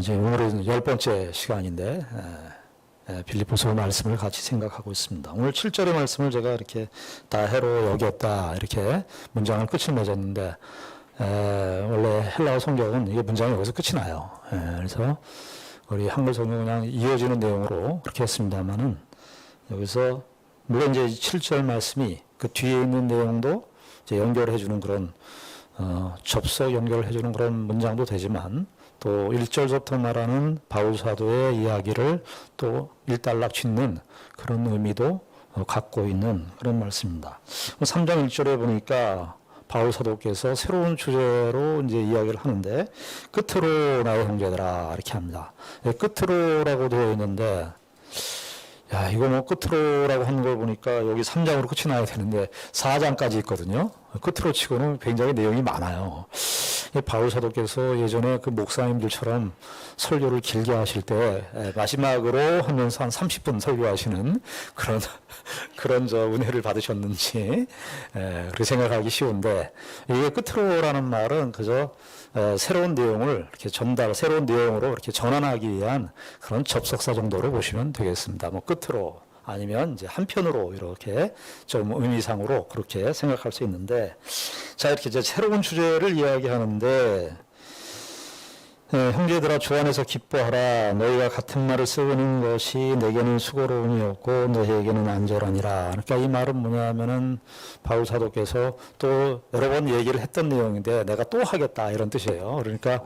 지금 오늘은 10번째 시간인데 빌립보서 말씀을 같이 생각하고 있습니다. 오늘 7절의 말씀을 제가 이렇게 다해로 여겼다 이렇게 문장을 끝을 맺었는데 원래 헬라어 성경은 이게 문장이 여기서 끝이 나요. 그래서 우리 한글 성경은 그냥 이어지는 내용으로 그렇게 했습니다만은 여기서 물론 이제 7절 말씀이 그 뒤에 있는 내용도 이제 연결해 주는 그런 접속 연결해 주는 그런 문장도 되지만 또 1절부터 말하는 바울 사도의 이야기를 또 일단락 짓는 그런 의미도 갖고 있는 그런 말씀입니다. 3장 1절에 보니까 바울 사도께서 새로운 주제로 이제 이야기를 하는데 끝으로 나의 형제들아 이렇게 합니다. 끝으로라고 되어 있는데 야, 이거 뭐 끝으로라고 하는 걸 보니까 여기 3장으로 끝이 나야 되는데 4장까지 있거든요. 끝으로 치고는 굉장히 내용이 많아요. 바울 사도께서 예전에 그 목사님들처럼 설교를 길게 하실 때 마지막으로 하면서 한 30분 설교하시는 그런 은혜를 받으셨는지 그렇게 생각하기 쉬운데 이게 끝으로라는 말은 그저 새로운 내용을 이렇게 새로운 내용으로 이렇게 전환하기 위한 그런 접속사 정도로 보시면 되겠습니다. 뭐 끝으로 아니면 이제 한편으로 이렇게 좀 의미상으로 그렇게 생각할 수 있는데 자 이렇게 이제 새로운 주제를 이야기하는데 형제들아 주 안에서 기뻐하라 너희가 같은 말을 쓰는 것이 내게는 수고로움이 없고 너희에게는 안전하니라. 그러니까 이 말은 뭐냐면은 바울 사도께서 또 여러 번 얘기를 했던 내용인데 내가 또 하겠다 이런 뜻이에요. 그러니까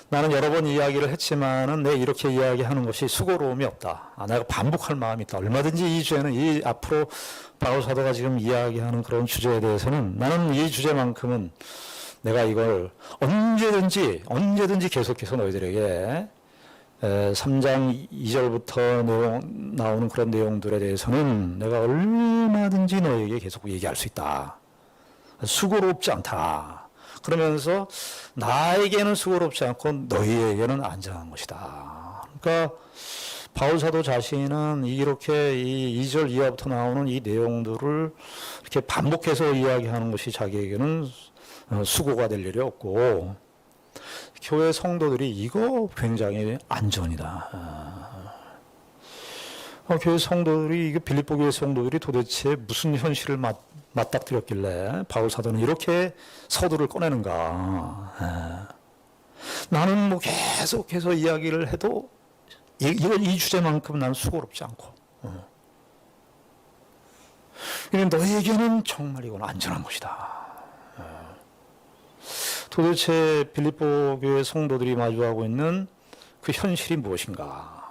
나는 여러 번 이야기를 했지만은 내 이렇게 이야기하는 것이 수고로움이 없다. 내가 반복할 마음이 있다. 얼마든지 이 주제는 이 앞으로 바울 사도가 지금 이야기하는 그런 주제에 대해서는 나는 이 주제만큼은 내가 이걸 언제든지 계속해서 너희들에게 3장 2절부터 나오는 그런 내용들에 대해서는 내가 얼마든지 너희에게 계속 얘기할 수 있다. 수고롭지 않다. 그러면서 나에게는 수고롭지 않고 너희에게는 안전한 것이다. 그러니까 바울 사도 자신은 이렇게 이 2절 이하부터 나오는 이 내용들을 이렇게 반복해서 이야기하는 것이 자기에게는 수고가 될 일이 없고 교회 성도들이 이거 굉장히 안전이다. 교회 성도들이 이게 빌립보 교회 성도들이 도대체 무슨 현실을 맞닥뜨렸길래 바울 사도는 이렇게 서두를 꺼내는가. 나는 뭐 계속해서 이야기를 해도 이 주제만큼 나는 수고롭지 않고 너희에게는 정말 이건 안전한 것이다. 도대체 빌립보 교회 성도들이 마주하고 있는 그 현실이 무엇인가?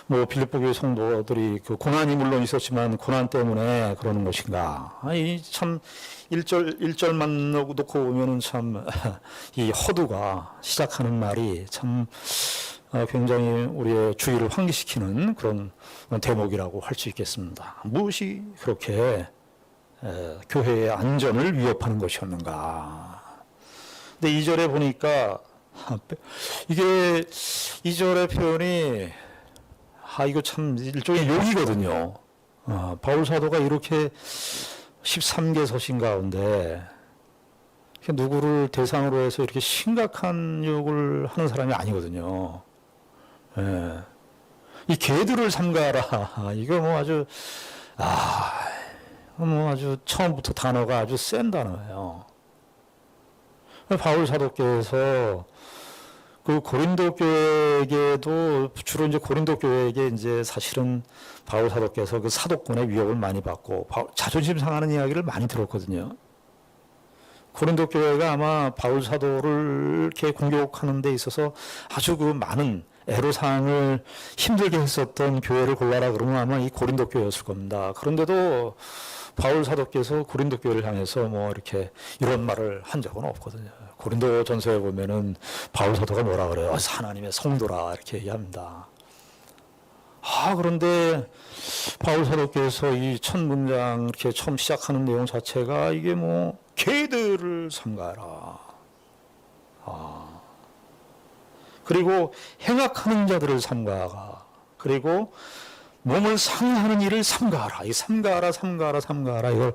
뭐 빌립보 교회 성도들이 그 고난이 물론 있었지만 고난 때문에 그러는 것인가? 참 1절만 놓고 보면은 참 이 허두가 시작하는 말이 참 굉장히 우리의 주의를 환기시키는 그런 대목이라고 할 수 있겠습니다. 무엇이 그렇게 교회의 안전을 위협하는 것이었는가? 근데 2절에 보니까 이게 2절의 표현이 이거 참 일종의 욕이거든요. 바울 사도가 이렇게 13개 서신 가운데 누구를 대상으로 해서 이렇게 심각한 욕을 하는 사람이 아니거든요. 이 개들을 삼가라. 이거 뭐 아주 처음부터 단어가 아주 센 단어예요. 바울 사도께서 그 고린도 교회에게도 주로 이제 고린도 교회에게 이제 사실은 바울 사도께서 그 사도권의 위협을 많이 받고 자존심 상하는 이야기를 많이 들었거든요. 고린도 교회가 아마 바울 사도를 이렇게 공격하는 데 있어서 아주 그 많은 애로사항을 힘들게 했었던 교회를 골라라 그러면 아마 이 고린도 교회였을 겁니다. 그런데도 바울 사도께서 고린도 교회를 향해서 뭐 이렇게 이런 말을 한 적은 없거든요. 고린도 전서에 보면은 바울 사도가 뭐라 그래요? 하나님의 성도라 이렇게 얘기합니다. 그런데 바울 사도께서 이 첫 문장 이렇게 처음 시작하는 내용 자체가 이게 뭐 개들을 삼가라. 그리고 행악하는 자들을 삼가라. 그리고 몸을 상하는 일을 삼가하라. 이 삼가하라 이걸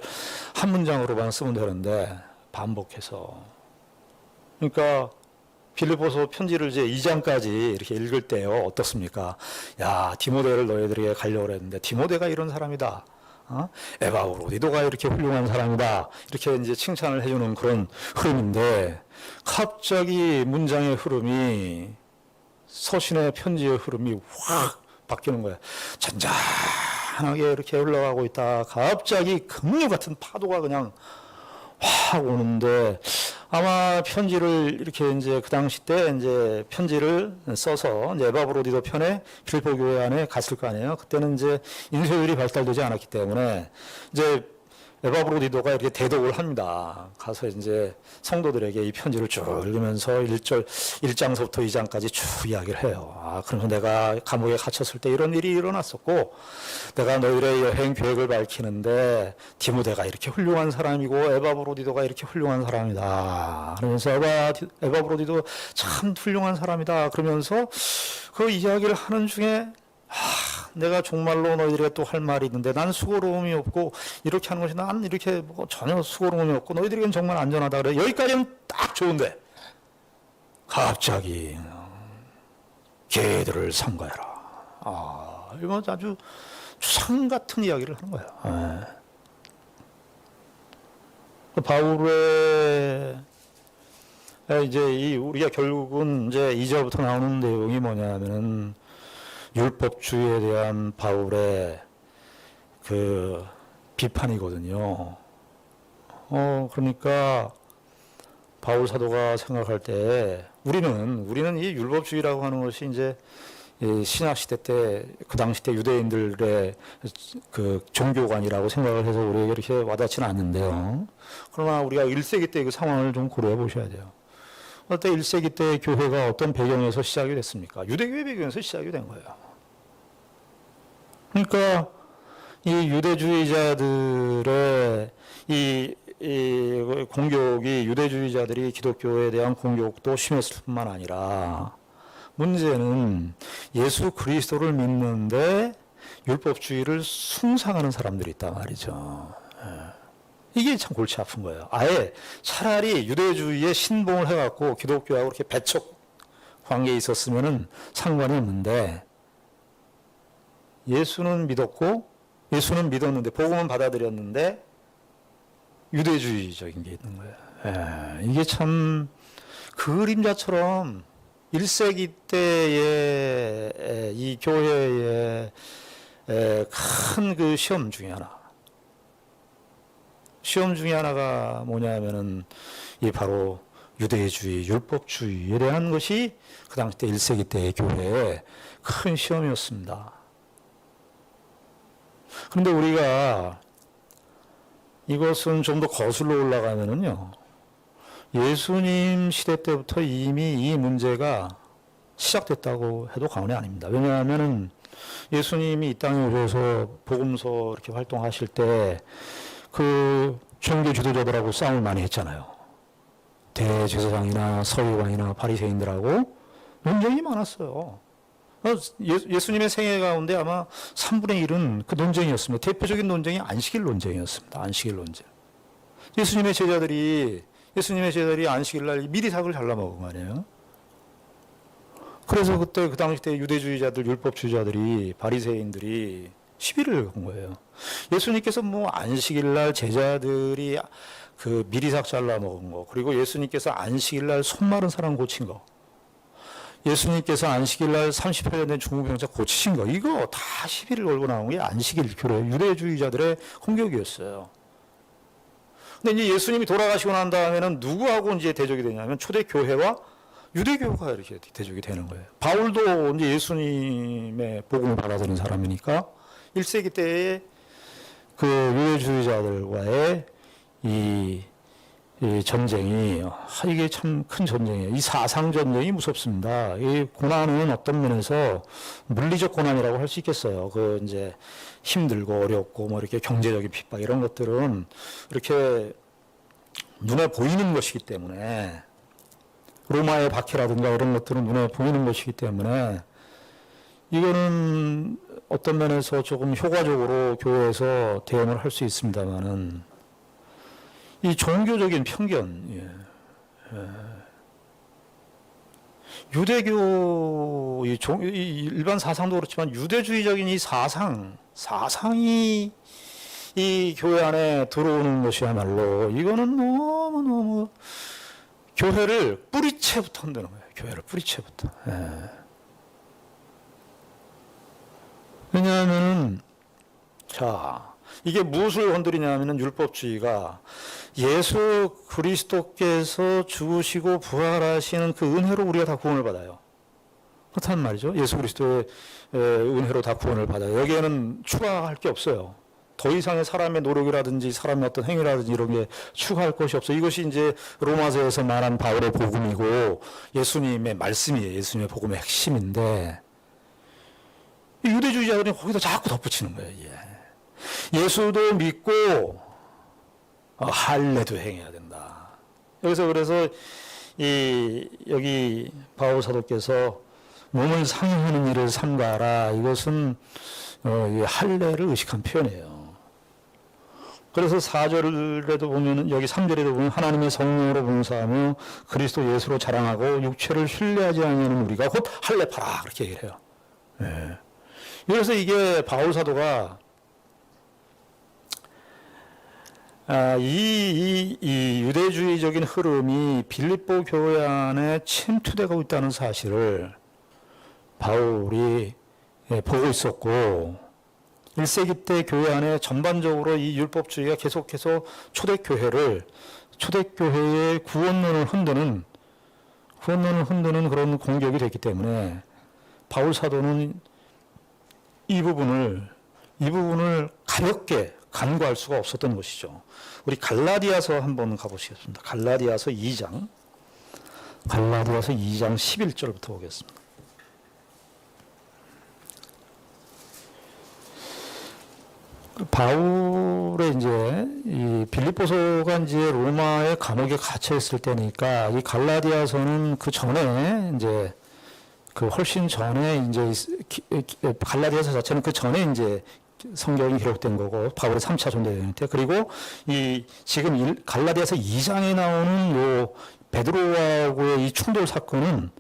한 문장으로만 쓰면 되는데 반복해서. 그러니까 빌립보서 편지를 이제 2장까지 이렇게 읽을 때요, 어떻습니까? 야, 디모데를 너희들에게 가려고 그랬는데 디모데가 이런 사람이다. 에바브로디도가 이렇게 훌륭한 사람이다. 이렇게 이제 칭찬을 해주는 그런 흐름인데, 갑자기 문장의 흐름이, 서신의 편지의 흐름이 확 바뀌는 거야. 잔잔하게 이렇게 흘러가고 있다. 갑자기 급류 같은 파도가 그냥 확 오는데, 아마 편지를 이렇게 이제 그 당시 때 이제 편지를 써서 이제 에바브로디도 편에 빌립보 교회 안에 갔을 거 아니에요. 그때는 이제 인쇄율이 발달되지 않았기 때문에 이제 에바브로디도가 이렇게 대독을 합니다. 가서 이제 성도들에게 이 편지를 쭉 읽으면서 1장서부터 2장까지 쭉 이야기를 해요. 그러면 내가 감옥에 갇혔을 때 이런 일이 일어났었고, 내가 너희들의 여행 계획을 밝히는데 디모데가 이렇게 훌륭한 사람이고 에바브로디도가 이렇게 훌륭한 사람이다. 그러면서 에바브로디도 참 훌륭한 사람이다. 그러면서 그 이야기를 하는 중에 내가 정말로 너희들에게 또 할 말이 있는데 난 수고로움이 없고 이렇게 하는 것이 난 이렇게 뭐 전혀 수고로움이 없고 너희들에게는 정말 안전하다 그래. 여기까지는 딱 좋은데 갑자기 개들을 삼가해라. 이건 아주 추상 같은 이야기를 하는 거예요. 바울의 이제 우리가 결국은 이제 2절부터 나오는 내용이 뭐냐면은 율법주의에 대한 바울의 그 비판이거든요. 그러니까 바울 사도가 생각할 때 우리는 이 율법주의라고 하는 것이 이제 신약 시대 때 그 당시 때 유대인들의 그 종교관이라고 생각을 해서 우리에게 이렇게 와닿지는 않는데요. 그러나 우리가 1세기 때 그 상황을 좀 고려해 보셔야 돼요. 그때 1세기 때 교회가 어떤 배경에서 시작이 됐습니까? 유대교의 배경에서 시작이 된 거예요. 그러니까 이 유대주의자들의 이 공격이 유대주의자들이 기독교에 대한 공격도 심했을 뿐만 아니라 문제는 예수 그리스도를 믿는데 율법주의를 숭상하는 사람들이 있단 말이죠. 이게 참 골치 아픈 거예요. 아예 차라리 유대주의에 신봉을 해갖고 기독교하고 이렇게 배척 관계에 있었으면은 상관이 없는데 예수는 믿었는데 복음은 받아들였는데 유대주의적인 게 있는 거예요. 이게 참 그림자처럼 1세기 때의 이 교회의 큰 그 시험 중에 하나가 뭐냐면은 이 바로 유대주의, 율법주의에 대한 것이 그 당시 때 1세기 때의 교회의 큰 시험이었습니다. 그런데 우리가 이것은 좀 더 거슬러 올라가면은요, 예수님 시대 때부터 이미 이 문제가 시작됐다고 해도 과언이 아닙니다. 왜냐하면은 예수님이 이 땅에 오셔서 복음서 이렇게 활동하실 때 그 종교 지도자들하고 싸움을 많이 했잖아요. 대제사장이나 서기관이나 바리새인들하고 논쟁이 많았어요. 예수님의 생애 가운데 아마 3분의 1은 그 논쟁이었습니다. 대표적인 논쟁이 안식일 논쟁이었습니다. 안식일 논쟁. 예수님의 제자들이 안식일 날 미리삭을 잘라 먹은 거 아니에요? 그래서 그때 그 당시 때 유대주의자들, 율법주의자들이, 바리새인들이 시비를 건 거예요. 예수님께서 뭐 안식일 날 제자들이 그 미리삭 잘라 먹은 거, 그리고 예수님께서 안식일 날 손 마른 사람 고친 거, 예수님께서 안식일 날 30여 된 중풍병자 고치신 거, 이거 다 시비를 걸고 나온 게 안식일 교회 유대주의자들의 공격이었어요. 근데 이제 예수님이 돌아가시고 난 다음에는 누구하고 이제 대적이 되냐면 초대 교회와 유대교가 이렇게 대적이 되는 거예요. 바울도 이제 예수님의 복음을 받아들인 사람이니까 1세기 때의 그 유대주의자들과의 이 전쟁이, 이게 참 큰 전쟁이에요. 이 사상 전쟁이 무섭습니다. 이 고난은 어떤 면에서 물리적 고난이라고 할 수 있겠어요. 그 이제 힘들고 어렵고 뭐 이렇게 경제적인 핍박 이런 것들은 이렇게 눈에 보이는 것이기 때문에, 로마의 박해라든가 이런 것들은 눈에 보이는 것이기 때문에 이거는 어떤 면에서 조금 효과적으로 교회에서 대응을 할 수 있습니다만은 이 종교적인 편견, 유대교 이 일반 사상도 그렇지만 유대주의적인 이 사상이 이 교회 안에 들어오는 것이야말로 이거는 너무너무 교회를 뿌리채부터 흔드는 거예요. 교회를 뿌리채부터. 예. 왜냐하면 자 이게 무엇을 건드리냐면은 율법주의가 예수 그리스도께서 죽으시고 부활하시는 그 은혜로 우리가 다 구원을 받아요. 그렇단 말이죠. 예수 그리스도의 은혜로 다 구원을 받아요. 여기에는 추가할 게 없어요. 더 이상의 사람의 노력이라든지 사람의 어떤 행위라든지 이런 게 추가할 것이 없어요. 이것이 이제 로마서에서 말한 바울의 복음이고 예수님의 말씀이에요. 예수님의 복음의 핵심인데 유대주의자들은 거기다 자꾸 덧붙이는 거예요. 예수도 믿고 할례도 행해야 된다. 여기서 그래서 여기 바울 사도께서 몸을 상하는 일을 삼가라. 이것은 할례를 의식한 표현이에요. 그래서 4절에도 보면은 여기 3절에도 보면 하나님의 성령으로 봉사하며 그리스도 예수로 자랑하고 육체를 신뢰하지 않는 우리가 곧 할례파라 그렇게 얘기를 해요. 예. 그래서 이게 바울 사도가 이 유대주의적인 흐름이 빌립보 교회 안에 침투되고 있다는 사실을 바울이 보고 있었고 1세기 때 교회 안에 전반적으로 이 율법주의가 계속해서 초대교회의 구원론을 흔드는 그런 공격이 됐기 때문에 바울 사도는 이 부분을 가볍게 간과할 수가 없었던 것이죠. 우리 갈라디아서 한번 가보시겠습니다. 갈라디아서 2장 11절부터 보겠습니다. 바울의 이제 이 빌립보서가 이제 로마의 감옥에 갇혀 있을 때니까 이 갈라디아서는 그 전에 이제 그 훨씬 전에 이제 갈라디아서 자체는 그 전에 이제 성경이 기록된 거고 바울의 3차 전도여행 때 그리고 이 지금 갈라디아서 2장에 나오는 요 베드로하고의 이 충돌 사건은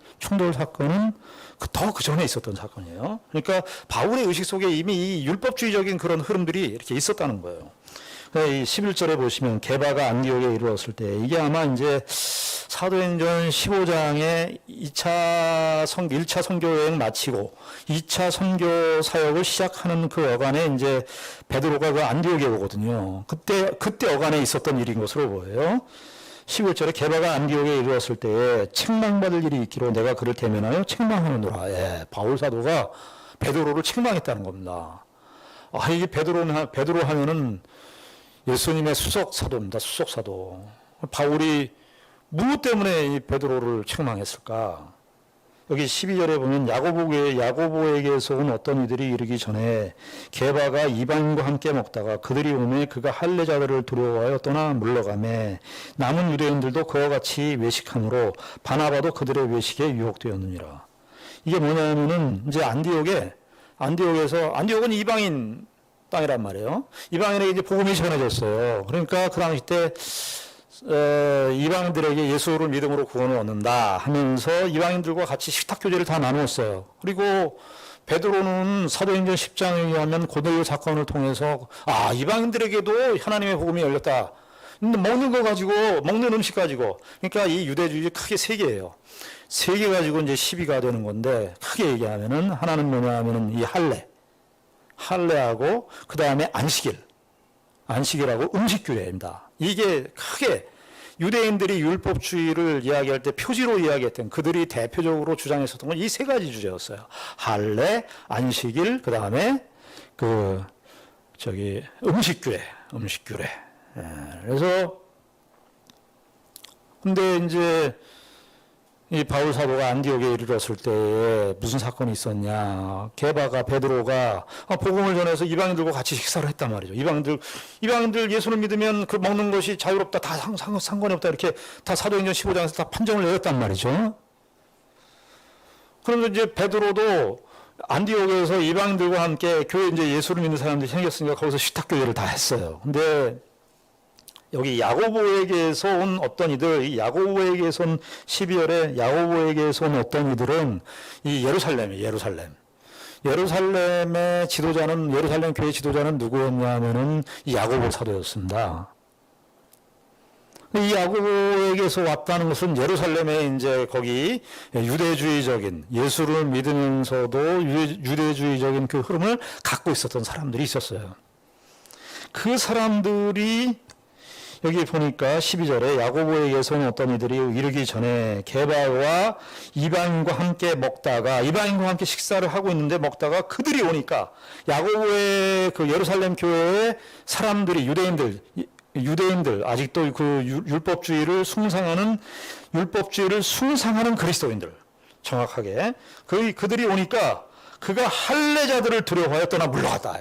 더 그 전에 있었던 사건이에요. 그러니까 바울의 의식 속에 이미 이 율법주의적인 그런 흐름들이 이렇게 있었다는 거예요. 이 11절에 보시면 게바가 안디옥에 이르렀을 때 이게 아마 이제 사도행전 15장에 1차 선교 여행 마치고 2차 선교 사역을 시작하는 그 어간에 이제 베드로가 그 안디옥에 오거든요. 그때 어간에 있었던 일인 것으로 보여요. 11절에 게바가 안디옥에 이르렀을 때에 책망받을 일이 있기로 내가 그를 대면하여 책망하느니라. 바울 사도가 베드로를 책망했다는 겁니다. 이게 베드로 하면은 예수님의 수석 사도입니다. 수석 사도. 바울이 무엇 때문에 이 베드로를 책망했을까? 여기 12절에 보면 야고보에게서 온 어떤 이들이 이르기 전에 게바가 이방인과 함께 먹다가 그들이 오매 그가 할례자들을 두려워하여 떠나 물러가매 남은 유대인들도 그와 같이 외식함으로 바나바도 그들의 외식에 유혹되었느니라. 이게 뭐냐면은 이제 안디옥은 이방인 땅이란 말이에요. 이방인에게 이제 복음이 전해졌어요. 그러니까 그 당시 때 이방인들에게 예수를 믿음으로 구원을 얻는다 하면서 이방인들과 같이 식탁 교제를 다 나누었어요. 그리고 베드로는 사도행전 10장에 의하면 고넬료 사건을 통해서 이방인들에게도 하나님의 복음이 열렸다. 근데 먹는 음식 가지고 그러니까 이 유대주의 크게 세 개예요. 세 개 가지고 이제 시비가 되는 건데 크게 얘기하면은 하나는 뭐냐 하면은 이 할례하고 그 다음에 안식일하고 음식규례입니다. 이게 크게 유대인들이 율법주의를 이야기할 때 표지로 이야기했던 그들이 대표적으로 주장했었던 건 이 세 가지 주제였어요. 할례, 안식일, 그 다음에 음식규례. 그래서 근데 이제 이 바울 사도가 안디옥에 이르렀을 때에 무슨 사건이 있었냐. 베드로가 복음을 전해서 이방인들과 같이 식사를 했단 말이죠. 이방인들 예수를 믿으면 그 먹는 것이 자유롭다. 다 상관이 없다. 이렇게 다 사도행전 15장에서 다 판정을 내렸단 말이죠. 그런데 이제 베드로도 안디옥에서 이방인들과 함께 교회 이제 예수를 믿는 사람들이 생겼으니까 거기서 식탁교회를 다 했어요. 근데 여기 야고보에게서 온 어떤 이들, 이 야고보에게서 온 12월에 야고보에게서 온 어떤 이들은 이 예루살렘이에요. 예루살렘의 지도자는, 예루살렘 교회 지도자는 누구였냐 하면은 이 야고보 사도였습니다. 이 야고보에게서 왔다는 것은 예루살렘에 이제 거기 유대주의적인, 예수를 믿으면서도 유대주의적인 그 흐름을 갖고 있었던 사람들이 있었어요. 그 사람들이 여기 보니까 12절에 야고보에게서는 어떤 이들이 이르기 전에 게바와 이방인과 함께 먹다가, 이방인과 함께 식사를 하고 있는데 먹다가 그들이 오니까 야고보의 그 예루살렘 교회의 사람들이, 유대인들 아직도 그 율법주의를 숭상하는 그리스도인들, 정확하게 그들이 오니까 그가 할례자들을 두려워하여 떠나 물러갔다.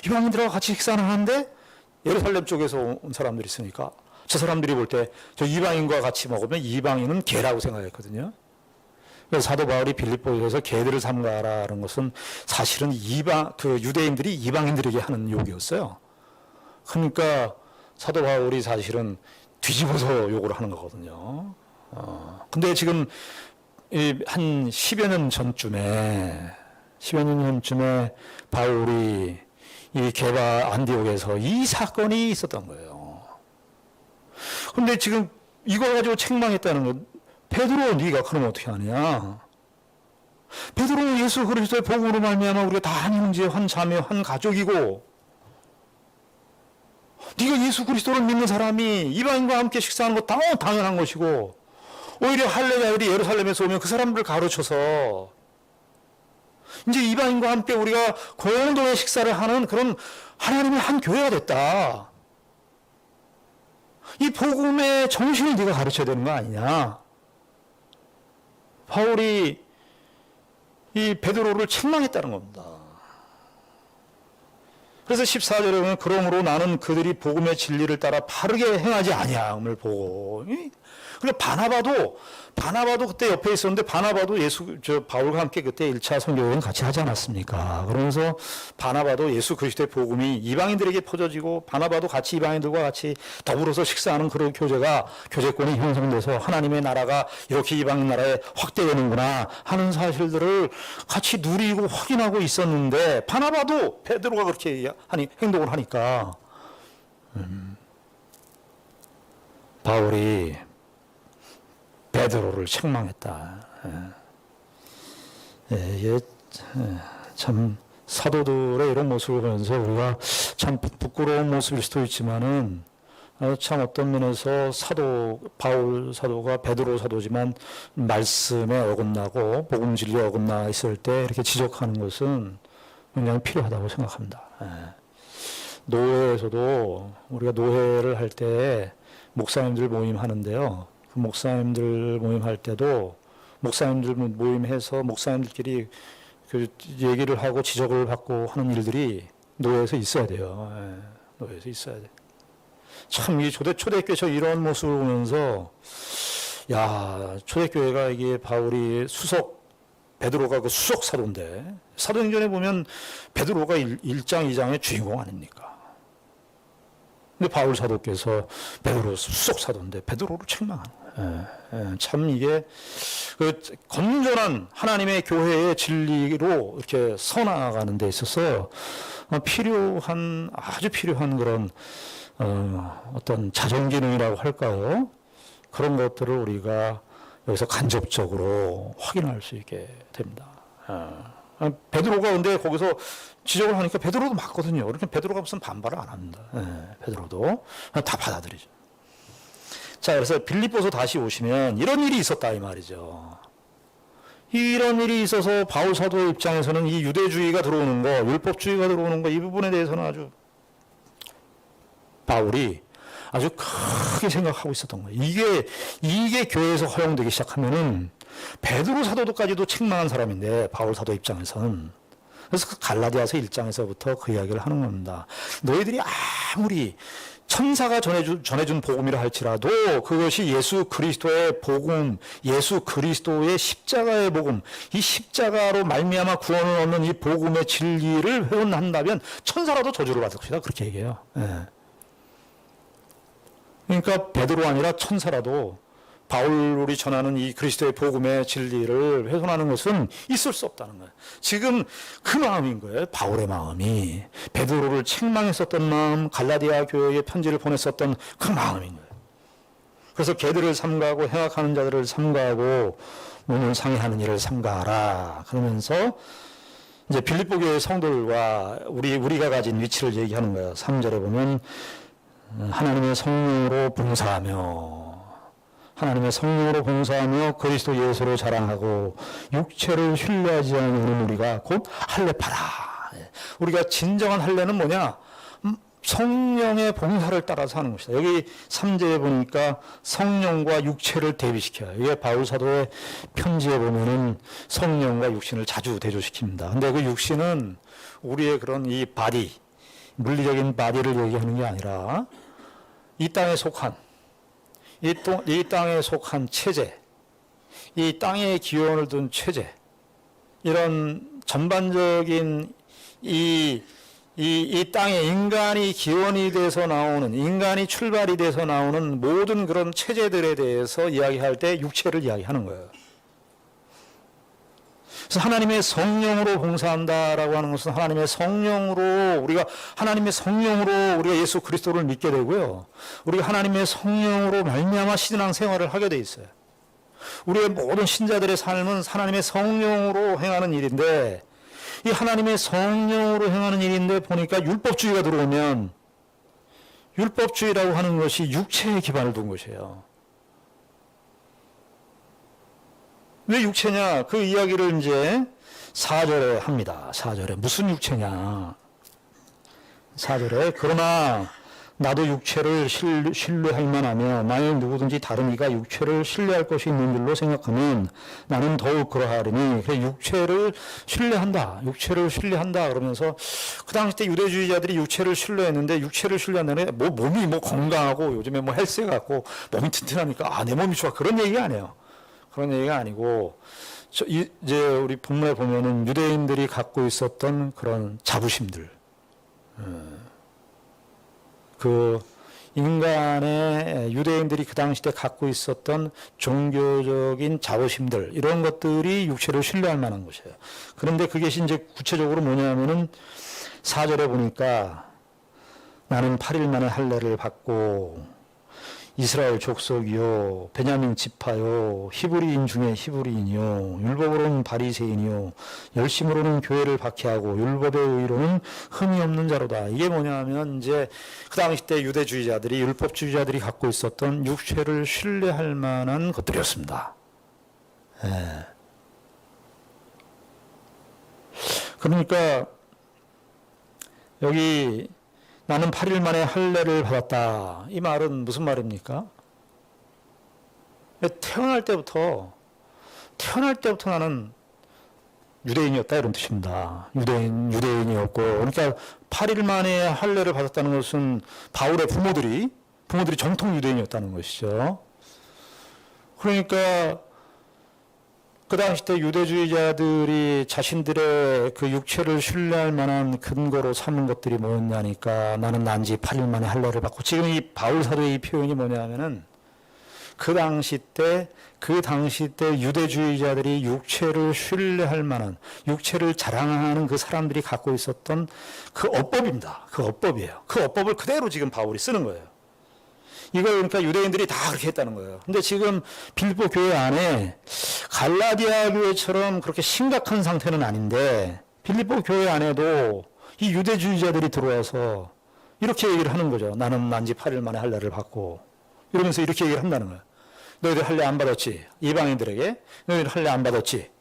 이방인들하고 같이 식사를 하는데 예루살렘 쪽에서 온 사람들이 있으니까 저 사람들이 볼 때 저 이방인과 같이 먹으면 이방인은 개라고 생각했거든요. 그래서 사도 바울이 빌립보에서 개들을 삼가라는 것은 사실은 유대인들이 이방인들에게 하는 욕이었어요. 그러니까 사도 바울이 사실은 뒤집어서 욕을 하는 거거든요. 근데 지금 한 10여 년 전쯤에 바울이 이 게바 안디옥에서 이 사건이 있었던 거예요. 근데 지금 이걸 가지고 책망했다는 건, 베드로 네가 그러면 어떻게 하느냐? 베드로는 예수 그리스도의 복음으로 말미암아 우리가 다 한 형제, 한 자매, 한 가족이고, 네가 예수 그리스도를 믿는 사람이 이방인과 함께 식사하는 것 당연한 것이고, 오히려 할례자들이 예루살렘에서 오면 그 사람들을 가르쳐서 이제 이방인과 함께 우리가 공동의 식사를 하는 그런 하나님의 한 교회가 됐다. 이 복음의 정신을 네가 가르쳐야 되는 거 아니냐? 바울이 이 베드로를 책망했다는 겁니다. 그래서 14절에 보면 그러므로 나는 그들이 복음의 진리를 따라 바르게 행하지 아니함을 보고, 그러니까 바나바도 그때 옆에 있었는데 바나바도 바울과 함께 그때 1차 선교여행 같이 하지 않았습니까? 그러면서 바나바도 예수 그리스도의 복음이 이방인들에게 퍼져지고, 바나바도 같이 이방인들과 같이 더불어서 식사하는 그런 교제권이 형성돼서 하나님의 나라가 이렇게 이방인 나라에 확대되는구나 하는 사실들을 같이 누리고 확인하고 있었는데, 바나바도 베드로가 그렇게 행동을 하니까 바울이 베드로를 책망했다. 참 사도들의 이런 모습을 보면서 우리가 참 부끄러운 모습일 수도 있지만은, 참 어떤 면에서 바울 사도가 베드로 사도지만 말씀에 어긋나고 복음 진리에 어긋나 있을 때 이렇게 지적하는 것은 굉장히 필요하다고 생각합니다. 노회에서도 우리가 노회를 할 때 목사님들 모임하는데요. 그 목사님들 모임할 때도 목사님들 모임해서 목사님들끼리 그 얘기를 하고 지적을 받고 하는 일들이 노회에서 있어야 돼요. 노회에서 있어야 돼. 참 이 초대교회 저 이런 모습을 보면서, 야, 초대교회가 이게 바울이 베드로가 그 수석 사도인데, 사도행전에 보면 베드로가 1장, 2장의 주인공 아닙니까? 근데 바울 사도께서 베드로 수석 사도인데 베드로를 책망하는 거예요. 참 이게 그 건전한 하나님의 교회의 진리로 이렇게 서나가는 데 있어서 아주 필요한 그런 어떤 자존기능이라고 할까요? 그런 것들을 우리가 여기서 간접적으로 확인할 수 있게 됩니다. 베드로가 근데 거기서 지적을 하니까 베드로도 맞거든요. 그러니까 베드로가 무슨 반발을 안 합니다. 베드로도 다 받아들이죠. 자, 그래서 빌립보서 다시 오시면 이런 일이 있었다 이 말이죠. 이런 일이 있어서 바울 사도의 입장에서는 이 유대주의가 들어오는 거, 율법주의가 들어오는 거, 이 부분에 대해서는 아주 바울이 아주 크게 생각하고 있었던 거예요. 이게 교회에서 허용되기 시작하면은 베드로 사도도까지도 책망한 사람인데, 바울 사도 입장에서는. 그래서 그 갈라디아서 1장에서부터 그 이야기를 하는 겁니다. 너희들이 아무리 천사가 전해준 복음이라 할지라도 그것이 예수 그리스도의 복음, 예수 그리스도의 십자가의 복음, 이 십자가로 말미암아 구원을 얻는 이 복음의 진리를 회원한다면 천사라도 저주를 받을 것이다. 그렇게 얘기해요. 그러니까 베드로 아니라 천사라도 바울이 전하는 이 그리스도의 복음의 진리를 훼손하는 것은 있을 수 없다는 거예요. 지금 그 마음인 거예요. 바울의 마음이. 베드로를 책망했었던 마음, 갈라디아 교회에 편지를 보냈었던 그 마음인 거예요. 그래서 개들을 삼가하고 행악하는 자들을 삼가하고 몸을 상해하는 일을 삼가하라. 그러면서 이제 빌립보 교회 성도들과 우리가 가진 위치를 얘기하는 거예요. 3절에 보면 하나님의 성령으로 봉사하며 그리스도 예수로 자랑하고 육체를 신뢰하지 않는 우리가 곧 할례파라. 우리가 진정한 할례는 뭐냐? 성령의 봉사를 따라서 하는 것이다. 여기 3절에 보니까 성령과 육체를 대비시켜요. 이게 바울 사도의 편지에 보면은 성령과 육신을 자주 대조시킵니다. 근데 그 육신은 우리의 그런 이 바디, 물리적인 바디를 얘기하는 게 아니라 이 땅에 속한 이 땅에 속한 체제, 이 땅의 기원을 둔 체제, 이런 전반적인 이 땅에 인간이 기원이 돼서 나오는, 인간이 출발이 돼서 나오는 모든 그런 체제들에 대해서 이야기할 때 육체를 이야기하는 거예요. 그래서 하나님의 성령으로 봉사한다라고 하는 것은 하나님의 성령으로 우리가 예수 그리스도를 믿게 되고요. 우리가 하나님의 성령으로 말미암아 신앙 생활을 하게 돼 있어요. 우리의 모든 신자들의 삶은 하나님의 성령으로 행하는 일인데, 이 하나님의 성령으로 행하는 일인데 보니까 율법주의가 들어오면 율법주의라고 하는 것이 육체에 기반을 둔 것이에요. 왜 육체냐? 그 이야기를 이제 4절에 합니다. 4절에 무슨 육체냐? 4절에 그러나 나도 육체를 신뢰할 만하며 만일 누구든지 다른 이가 육체를 신뢰할 것이 있는 줄로 생각하면 나는 더욱 그러하리니. 그래, 육체를 신뢰한다 그러면서 그 당시 때 유대주의자들이 육체를 신뢰했는데, 육체를 신뢰한다는 게 몸이 건강하고 요즘에 헬스 갖고 몸이 튼튼하니까 내 몸이 좋아, 그런 얘기가 아니에요. 그런 얘기가 아니고, 이제 우리 본문에 보면은 유대인들이 갖고 있었던 그런 자부심들, 그 인간의 유대인들이 그 당시 때 갖고 있었던 종교적인 자부심들, 이런 것들이 육체를 신뢰할 만한 것이에요. 그런데 그것이 이제 구체적으로 뭐냐면은 4절에 보니까 나는 8일 만에 할례를 받고 이스라엘 족속이요 베냐민 지파요 히브리인 중에 히브리인이요 율법으로는 바리새인이요 열심으로는 교회를 박해하고 율법의 의로는 흠이 없는 자로다. 이게 뭐냐면 이제 그 당시 때 유대주의자들이, 율법주의자들이 갖고 있었던 육체를 신뢰할 만한 것들이었습니다. 그러니까 여기 나는 8일 만에 할례를 받았다, 이 말은 무슨 말입니까? 태어날 때부터 나는 유대인이었다, 이런 뜻입니다. 유대인이었고, 그러니까 8일 만에 할례를 받았다는 것은 바울의 부모들이 정통 유대인이었다는 것이죠. 그러니까 그 당시 때 유대주의자들이 자신들의 그 육체를 신뢰할 만한 근거로 삼은 것들이 뭐였냐니까 나는 난지 8일 만에 할례를 받고. 지금 이 바울 사도의 이 표현이 뭐냐면은 그 당시 때 유대주의자들이 육체를 신뢰할 만한, 육체를 자랑하는 그 사람들이 갖고 있었던 그 어법입니다. 그 어법이에요. 그 어법을 그대로 지금 바울이 쓰는 거예요. 이걸 그러니까 유대인들이 다 그렇게 했다는 거예요. 근데 지금 빌립보 교회 안에 갈라디아 교회처럼 그렇게 심각한 상태는 아닌데, 빌립보 교회 안에도 이 유대주의자들이 들어와서 이렇게 얘기를 하는 거죠. 나는 난지 8일 만에 할례를 받고, 이러면서 이렇게 얘기를 한다는 거예요. 너희들 할례 안 받았지? 이방인들에게 너희들 할례 안 받았지?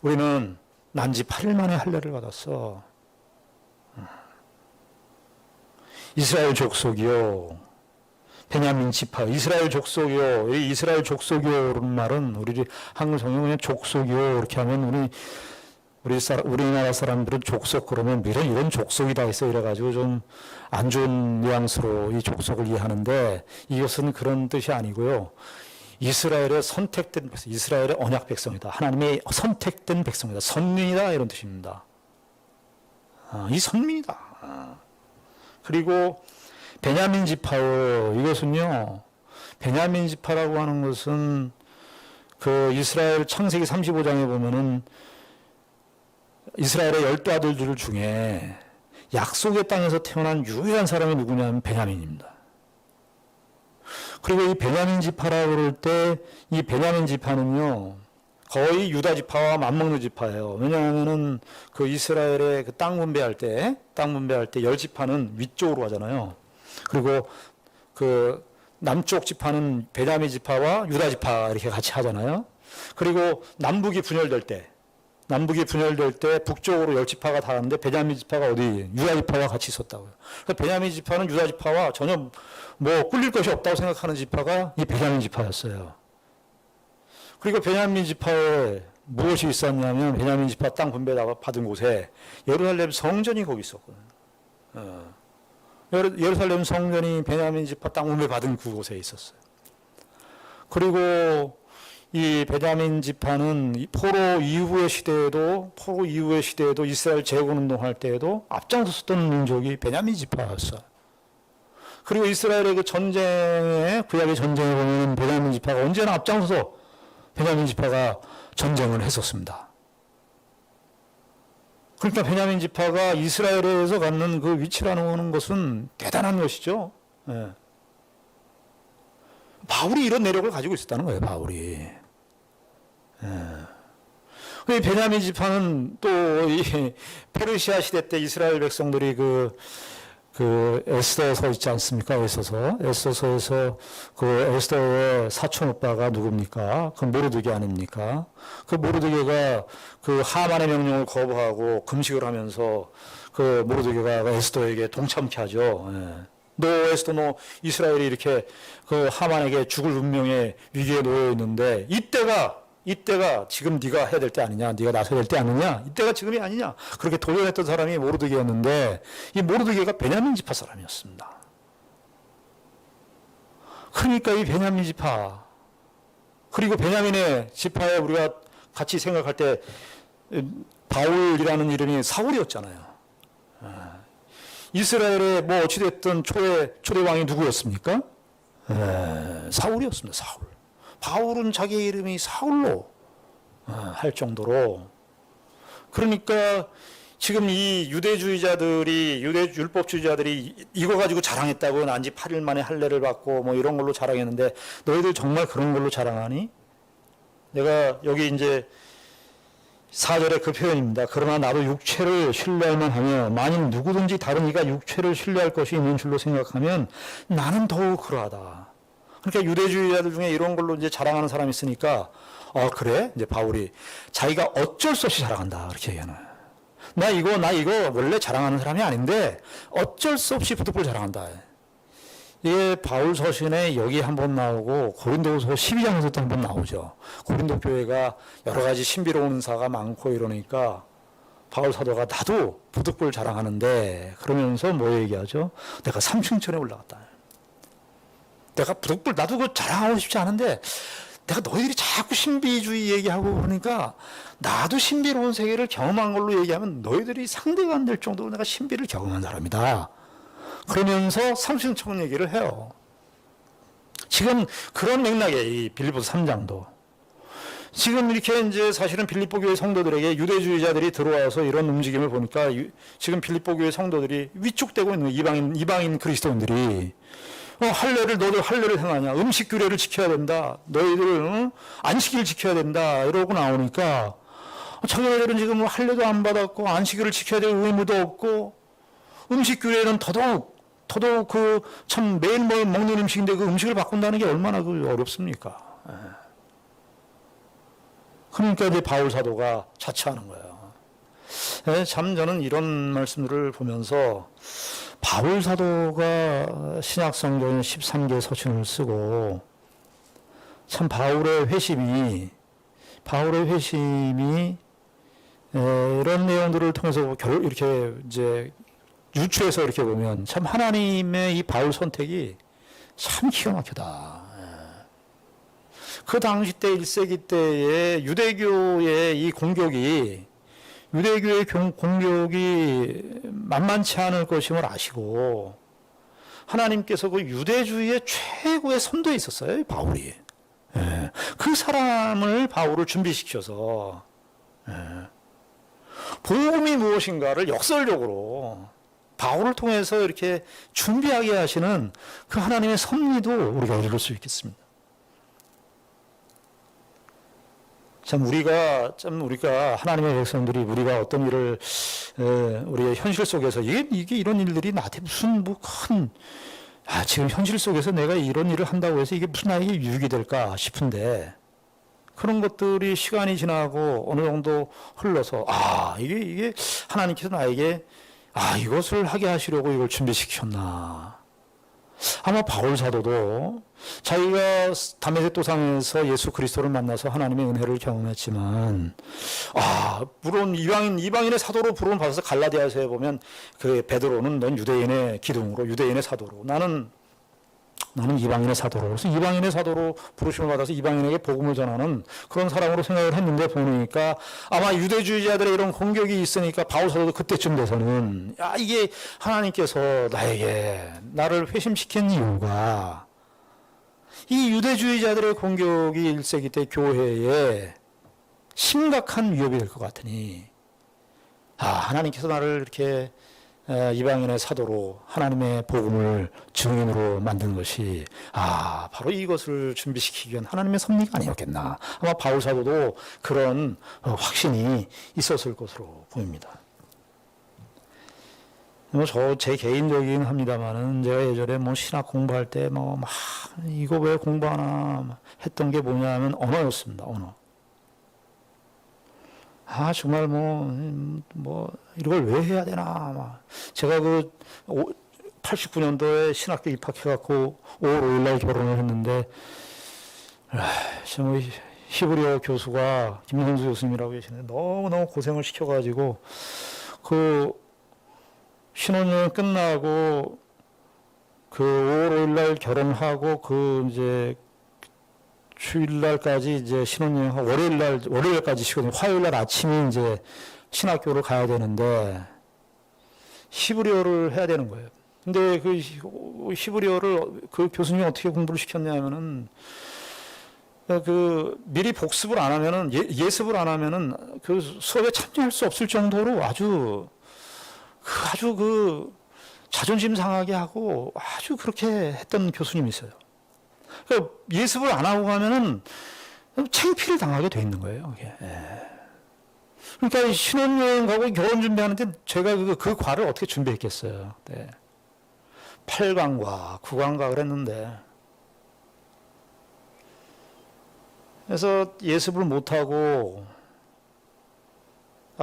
우리는 난지 8일 만에 할례를 받았어. 이스라엘 족속이요 베냐민 지파, 이스라엘 족속이요. 이 이스라엘 족속이요라는 말은 우리 한글 성경에 족속이요 이렇게 하면 우리나라 사람들은 족속 그러면 이런 족속이 다 있어 이래가지고 좀 안 좋은 뉘앙스로 이 족속을 이해하는데, 이것은 그런 뜻이 아니고요. 이스라엘의 선택된 백성, 이스라엘의 언약 백성이다. 하나님의 선택된 백성이다. 선민이다, 이런 뜻입니다. 이 선민이다. 그리고 베냐민 지파요. 이것은요, 베냐민 지파라고 하는 것은 그 이스라엘 창세기 35장에 보면은 이스라엘의 12아들들 중에 약속의 땅에서 태어난 유일한 사람이 누구냐면 베냐민입니다. 그리고 이 베냐민 지파라고 그럴 때 이 베냐민 지파는요, 거의 유다 지파와 맞먹는 지파예요. 왜냐하면은 그 이스라엘의 그 땅 분배할 때 10지파는 위쪽으로 가잖아요. 그리고 그 남쪽 지파는 베냐민 지파와 유다 지파 이렇게 같이 하잖아요. 그리고 남북이 분열될 때 북쪽으로 10지파가 다는데 베냐민 지파가 어디 유다 지파와 같이 있었다고요. 그래서 베냐민 지파는 유다 지파와 전혀 뭐 꿀릴 것이 없다고 생각하는 지파가 이 베냐민 지파였어요. 그리고 베냐민 지파에 무엇이 있었냐면 베냐민 지파 땅 분배 받은 곳에 예루살렘 성전이 거기 있었거든요. 예루살렘 성전이 베냐민 지파 땅 분배 받은 그곳에 있었어요. 그리고 이 베냐민 지파는 포로 이후의 시대에도 이스라엘 재건 운동할 때에도 앞장섰던 민족이 베냐민 지파였어요. 그리고 이스라엘의 그 구약의 전쟁에 보면 베냐민 지파가 언제나 앞장서서 베냐민 지파가 전쟁을 했었습니다. 그러니까 베냐민 지파가 이스라엘에서 갖는 그 위치라는 것은 대단한 것이죠. 예. 바울이 이런 내력을 가지고 있었다는 거예요, 바울이. 예. 베냐민 지파는 또 이 페르시아 시대 때 이스라엘 백성들이 그 에스더서 있지 않습니까? 에스더서에서 그 에스더의 사촌 오빠가 누굽니까? 그 모르드게 아닙니까? 그 모르드게가 그 하만의 명령을 거부하고 금식을 하면서 그 모르드게가 에스더에게 동참케 하죠. 예. 너 에스더 너 이스라엘이 이렇게 그 하만에게 죽을 운명의 위기에 놓여 있는데 이때가 지금 네가 해야 될 때 아니냐, 네가 나서야 될 때 아니냐, 이때가 지금이 아니냐, 그렇게 도전했던 사람이 모르드게였는데 이 모르드게가 베냐민 지파 사람이었습니다. 그러니까 이 베냐민 지파, 그리고 베냐민의 지파에 우리가 같이 생각할 때 바울이라는 이름이 사울이었잖아요. 이스라엘의 뭐 어찌됐든 초대 왕이 누구였습니까? 사울이었습니다. 사울. 바울은 자기 이름이 사울로 할 정도로. 그러니까 지금 이 율법주의자들이 이거 가지고 자랑했다고 난지 8일 만에 할례를 받고 뭐 이런 걸로 자랑했는데 너희들 정말 그런 걸로 자랑하니? 내가 여기 이제 4절에 그 표현입니다. 그러나 나도 육체를 신뢰할만 하며 만일 누구든지 다른 이가 육체를 신뢰할 것이 있는 줄로 생각하면 나는 더욱 그러하다. 그러니까 유대주의자들 중에 이런 걸로 이제 자랑하는 사람이 있으니까, 그래? 이제 바울이 자기가 어쩔 수 없이 자랑한다. 그렇게 얘기하는 거예요. 나 이거 원래 자랑하는 사람이 아닌데 어쩔 수 없이 부득불 자랑한다. 이게 바울 서신에 여기 한번 나오고 고린도후서 12장에서도 한번 나오죠. 고린도 교회가 여러 가지 신비로운 은사가 많고 이러니까 바울 사도가 나도 부득불 자랑하는데 그러면서 뭐 얘기하죠? 내가 삼층천에 올라갔다. 내가 부득불 나도 그 자랑하고 싶지 않은데 내가 너희들이 자꾸 신비주의 얘기하고 그러니까 나도 신비로운 세계를 경험한 걸로 얘기하면 너희들이 상대가 안 될 정도로 내가 신비를 경험한 사람이다. 그러면서 삼층천 얘기를 해요. 지금 그런 맥락에 이 빌립보서 3장도 지금 이렇게 이제 사실은 빌립보 교회 성도들에게 유대주의자들이 들어와서 이런 움직임을 보니까 지금 빌립보 교회 성도들이 위축되고 있는 이방인 그리스도인들이 너도 할례를 행하냐? 음식 규례를 지켜야 된다. 너희들 안식일을 지켜야 된다. 이러고 나오니까 자기네들은 지금 할례도 안 받았고 안식일을 지켜야 될 의무도 없고 음식 규례는 더더욱 그 참 매일 먹는 음식인데 그 음식을 바꾼다는 게 얼마나 어렵습니까? 그러니까 이제 바울 사도가 자처하는 거예요. 참 저는 이런 말씀들을 보면서 바울 사도가 신약 성경 13개 서신을 쓰고 참 바울의 회심이 이런 내용들을 통해서 이렇게 이제 유추해서 이렇게 보면 참 하나님의 이 바울 선택이 참 기가 막히다. 그 당시 때 1세기 때의 유대교의 이 공격이 만만치 않을 것임을 아시고 하나님께서 그 유대주의의 최고의 선도에 있었어요, 이 바울이. 예. 그 사람을 바울을 준비시켜서 예. 복음이 무엇인가를 역설적으로 바울을 통해서 이렇게 준비하게 하시는 그 하나님의 섭리도 우리가 이룰 수 있겠습니다. 참 우리가 하나님의 백성들이 우리가 어떤 일을 우리의 현실 속에서 이게 이런 일들이 나한테 무슨 뭐 큰 지금 현실 속에서 내가 이런 일을 한다고 해서 이게 무슨 나에게 유익이 될까 싶은데 그런 것들이 시간이 지나고 어느 정도 흘러서 이게 하나님께서 나에게 이것을 하게 하시려고 이걸 준비시켰나. 아마 바울 사도도 자기가 다메섹 도상에서 예수 그리스도를 만나서 하나님의 은혜를 경험했지만 물론 이방인의 사도로 부름을 받아서 갈라디아서에 보면 그 베드로는 넌 유대인의 기둥으로 유대인의 사도로 나는 이방인의 사도로 그래서 이방인의 사도로 부르심을 받아서 이방인에게 복음을 전하는 그런 사람으로 생각을 했는데 보니까 아마 유대주의자들의 이런 공격이 있으니까 바울 사도도 그때쯤 돼서는 이게 하나님께서 나를 회심시킨 이유가 이 유대주의자들의 공격이 1세기 때 교회에 심각한 위협이 될 것 같으니 하나님께서 나를 이렇게 이방인의 사도로 하나님의 복음을 증인으로 만든 것이 바로 이것을 준비시키기 위한 하나님의 섭리가 아니었겠나. 아마 바울 사도도 그런 확신이 있었을 것으로 보입니다. 제 개인적이긴 합니다만은 제가 예전에 신학 공부할 때 이거 왜 공부하나 했던 게 뭐냐면 언어였습니다. 언어. 정말 이걸 왜 해야 되나. 제가 89년도에 신학교 입학해갖고 5월 5일날 결혼을 했는데, 히브리어 교수가 김현수 교수님이라고 계시는데 너무너무 고생을 시켜가지고, 신혼여행 끝나고, 5월 5일날 결혼하고, 주일날까지 이제 신혼여행하고 월요일까지 쉬거든요. 화요일날 아침에 이제 신학교를 가야 되는데 히브리어를 해야 되는 거예요. 근데 그 히브리어를 그 교수님이 어떻게 공부를 시켰냐면은 미리 복습을 안 하면은 예습을 안 하면은 그 수업에 참여할 수 없을 정도로 아주 자존심 상하게 하고 아주 그렇게 했던 교수님이 있어요. 그러니까 예습을 안 하고 가면은 창피를 당하게 돼 있는 거예요. 그게. 그러니까 신혼여행 가고 결혼 준비하는데 제가 그 과를 어떻게 준비했겠어요. 네. 8강과 9강과 그랬는데 그래서 예습을 못하고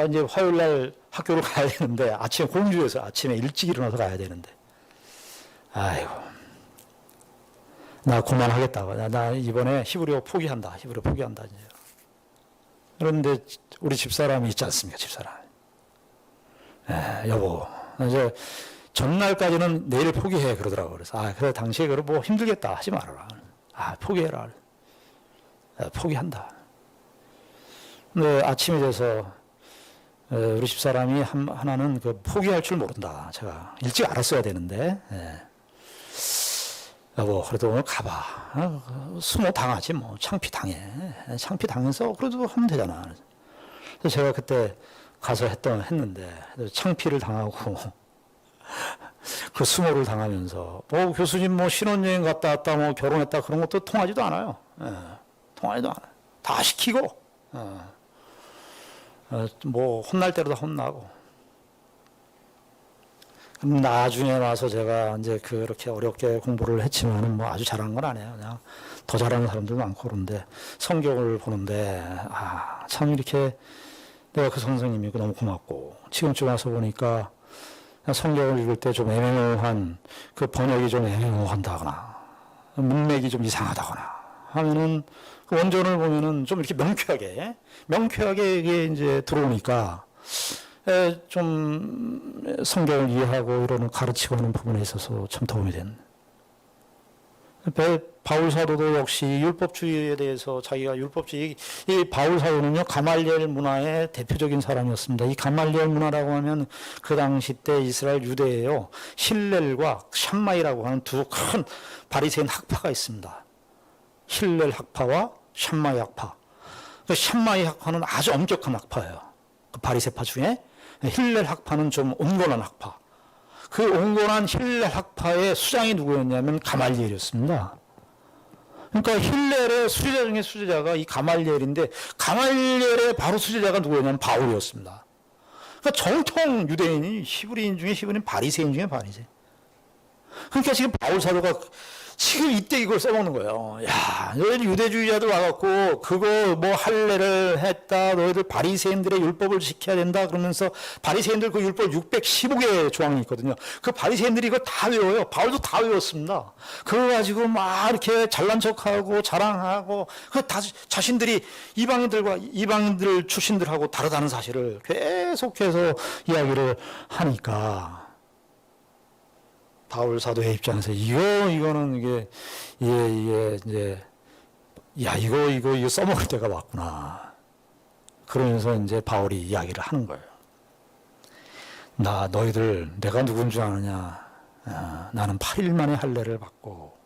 이제 화요일날 학교를 가야 되는데 아침에 공주에서 아침에 일찍 일어나서 가야 되는데 나 그만하겠다고. 나 이번에 히브리어 포기한다. 이제. 그런데 우리 집사람이 있지 않습니까? 집사람. 여보. 이제 전날까지는 내일 포기해. 그러더라고. 그래서 그래 당시에 그래 힘들겠다. 하지 말아라. 포기해라. 포기한다. 근데 아침이 돼서 우리 집사람이 하나는 포기할 줄 모른다. 제가 일찍 알았어야 되는데. 여보, 그래도 오늘 가봐. 수모 당하지, 창피 당해. 창피 당해서 그래도 하면 되잖아. 그래서 제가 그때 가서 했는데, 창피를 당하고, 그 수모를 당하면서, 교수님 신혼여행 갔다 왔다, 결혼했다, 그런 것도 통하지도 않아요. 통하지도 않아요. 다 시키고, 혼날 때로 다 혼나고. 나중에 와서 제가 이제 그렇게 어렵게 공부를 했지만은 아주 잘하는 건 아니에요. 그냥 더 잘하는 사람들도 많고 그런데 성경을 보는데 참 이렇게 내가 그 선생님이 너무 고맙고 지금쯤 와서 보니까 성경을 읽을 때 좀 애매모호한 그 번역이 좀 애매모호한다거나 문맥이 좀 이상하다거나 하면은 그 원전을 보면은 좀 이렇게 명쾌하게 이게 이제 들어오니까 좀 성경을 이해하고 이런 가르치고 하는 부분에 있어서 참 도움이 된. 바울 사도도 역시 율법주의에 대해서 자기가 율법주의, 이 바울 사도는요, 가말리엘 문화의 대표적인 사람이었습니다. 이 가말리엘 문화라고 하면 그 당시 때 이스라엘 유대에요, 힐렐과 샴마이라고 하는 두 큰 바리새인 학파가 있습니다. 힐렐 학파와 샴마이 학파. 그 샴마이 학파는 아주 엄격한 학파예요. 그 바리새파 중에. 힐렐 학파는 좀 온건한 학파. 그 온건한 힐렐 학파의 수장이 누구였냐면 가말리엘이었습니다. 그러니까 힐렐의 수제자 중에 수제자가 이 가말리엘인데, 가말리엘의 바로 수제자가 누구였냐면 바울이었습니다. 그러니까 정통 유대인이 히브리인 중에 히브리인, 바리새인 중에 바리새인. 그러니까 지금 바울 사도가 지금 이때 이걸 써먹는 거예요. 야, 너희들 유대주의자들 와갖고 그거 뭐 할례를 했다, 너희들 바리새인들의 율법을 지켜야 된다 그러면서, 바리새인들 그 율법 615개 조항이 있거든요. 그 바리새인들이 이거 다 외워요. 바울도 다 외웠습니다. 그거 가지고 막 이렇게 잘난 척하고 자랑하고, 그 다 자신들이 이방인들 출신들하고 다르다는 사실을 계속해서 이야기를 하니까, 바울 사도의 입장에서 이거는 이게 이제, 야, 이거 써먹을 때가 왔구나. 그러면서 이제 바울이 이야기를 하는 거예요. 너희들 내가 누군 줄 아느냐? 나는 8일 만에 할례를 받고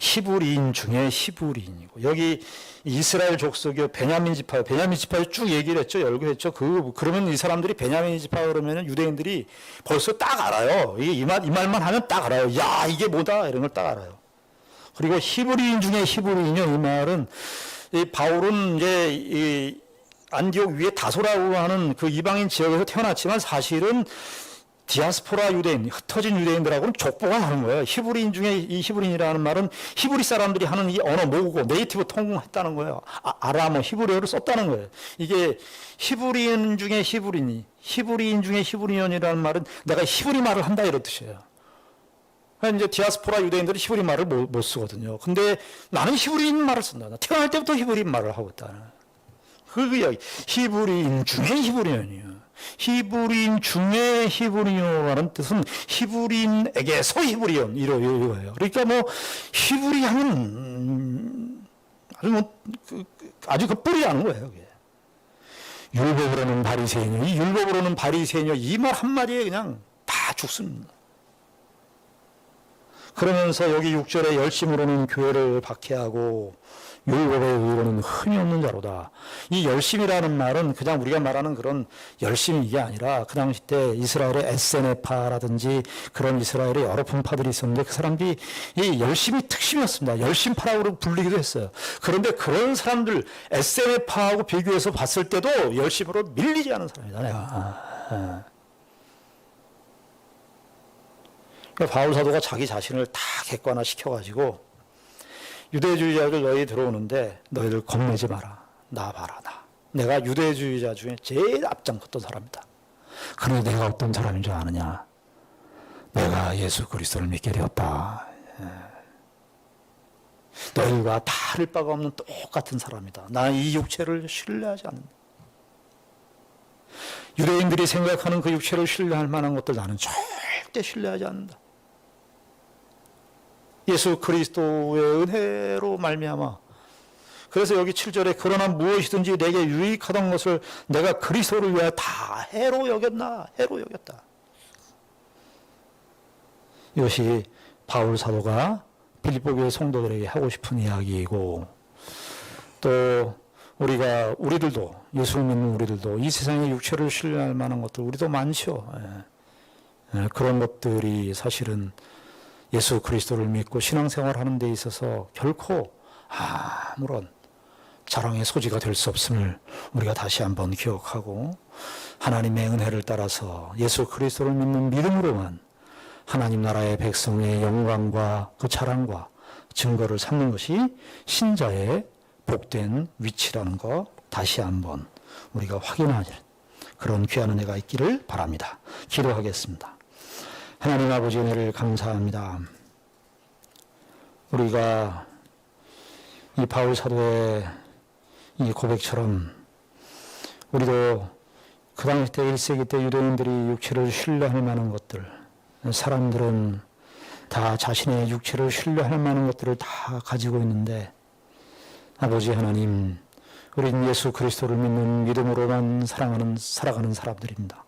히브리인 중에 히브리인이고, 여기 이스라엘 족속이요, 베냐민 지파요. 베냐민 지파에 쭉 얘기를 했죠. 열거했죠. 그러면 이 사람들이 베냐민 지파 그러면 유대인들이 벌써 딱 알아요. 이 말만 하면 딱 알아요. 야, 이게 뭐다? 이런 걸 딱 알아요. 그리고 히브리인 중에 히브리인이요. 이 말은, 이 바울은 이제 이 안디옥 위에 다소라고 하는 그 이방인 지역에서 태어났지만, 사실은 디아스포라 유대인, 흩어진 유대인들하고는 족보가 다른 거예요. 히브리인 중에, 이 히브리인이라는 말은 히브리 사람들이 하는 이 언어 모국어, 네이티브 통용했다는 거예요. 아람어, 히브리어를 썼다는 거예요. 이게 히브리인 중에 히브리인 중에 히브리인이라는 말은 내가 히브리 말을 한다 이런 뜻이에요. 이제 디아스포라 유대인들은 히브리 말을 못 쓰거든요. 근데 나는 히브리인 말을 쓴다. 태어날 때부터 히브리인 말을 하고 있다는 거예요. 그 이야기. 히브리인 중에 히브리인이에요. 히브리인 중에 히브리인이라는 뜻은 히브리인에게서 히브리인 이거예요. 그러니까 뭐 히브리 하면 아주 그 뿌리 아는 거예요. 그게. 율법으로는 바리새인이요, 이 율법으로는 바리새인이요, 이 말 한마디에 그냥 다 죽습니다. 그러면서 여기 6절에 열심으로는 교회를 박해하고 율법의 의로는 흠이 없는 자로다. 이 열심이라는 말은 그냥 우리가 말하는 그런 열심이 이게 아니라, 그 당시 때 이스라엘의 에세네파라든지 그런 이스라엘의 여러 분파들이 있었는데, 그 사람들이 이 열심이 특심이었습니다. 열심파라고 불리기도 했어요. 그런데 그런 사람들 에세네파하고 비교해서 봤을 때도 열심으로 밀리지 않은 사람이다, 내가. 바울 사도가 자기 자신을 다 객관화 시켜가지고, 유대주의자들 너희 들어오는데 너희들 겁내지 마라. 나 봐라, 나. 내가 유대주의자 중에 제일 앞장섰던 사람이다. 그런데 내가 어떤 사람인 줄 아느냐? 내가 예수 그리스도를 믿게 되었다. 너희가 다를 바가 없는 똑같은 사람이다. 나는 이 육체를 신뢰하지 않는다. 유대인들이 생각하는 그 육체를 신뢰할 만한 것들 나는 절대 신뢰하지 않는다. 예수 그리스도의 은혜로 말미암아. 그래서 여기 7절에 그러나 무엇이든지 내게 유익하던 것을 내가 그리스도를 위하여 다 해로 여겼나? 해로 여겼다. 이것이 바울 사도가 빌립보 교회 성도들에게 하고 싶은 이야기이고, 또 우리들도, 예수를 믿는 우리들도 이 세상의 육체를 신뢰할 만한 것들 우리도 많죠. 그런 것들이 사실은 예수 그리스도를 믿고 신앙생활하는 데 있어서 결코 아무런 자랑의 소지가 될 수 없음을 우리가 다시 한번 기억하고, 하나님의 은혜를 따라서 예수 그리스도를 믿는 믿음으로만 하나님 나라의 백성의 영광과 그 자랑과 증거를 삼는 것이 신자의 복된 위치라는 거 다시 한번 우리가 확인하는 그런 귀한 은혜가 있기를 바랍니다. 기도하겠습니다. 하나님 아버지 은혜를 감사합니다. 우리가 이 바울 사도의 이 고백처럼 우리도 그 당시 때 1세기 때 유대인들이 육체를 신뢰할 만한 것들, 사람들은 다 자신의 육체를 신뢰할 만한 것들을 다 가지고 있는데 아버지 하나님, 우린 예수 그리스도를 믿는 믿음으로만 살아가는 사람들입니다.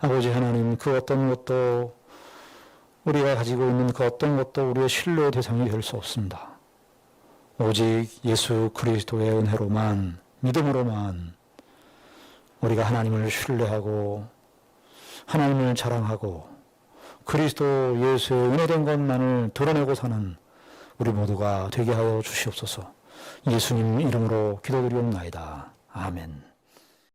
아버지 하나님, 그 어떤 것도 우리가 가지고 있는 그 어떤 것도 우리의 신뢰의 대상이 될 수 없습니다. 오직 예수 그리스도의 은혜로만, 믿음으로만 우리가 하나님을 신뢰하고 하나님을 자랑하고 그리스도 예수의 은혜된 것만을 드러내고 사는 우리 모두가 되게 하여 주시옵소서. 예수님 이름으로 기도드리옵나이다. 아멘.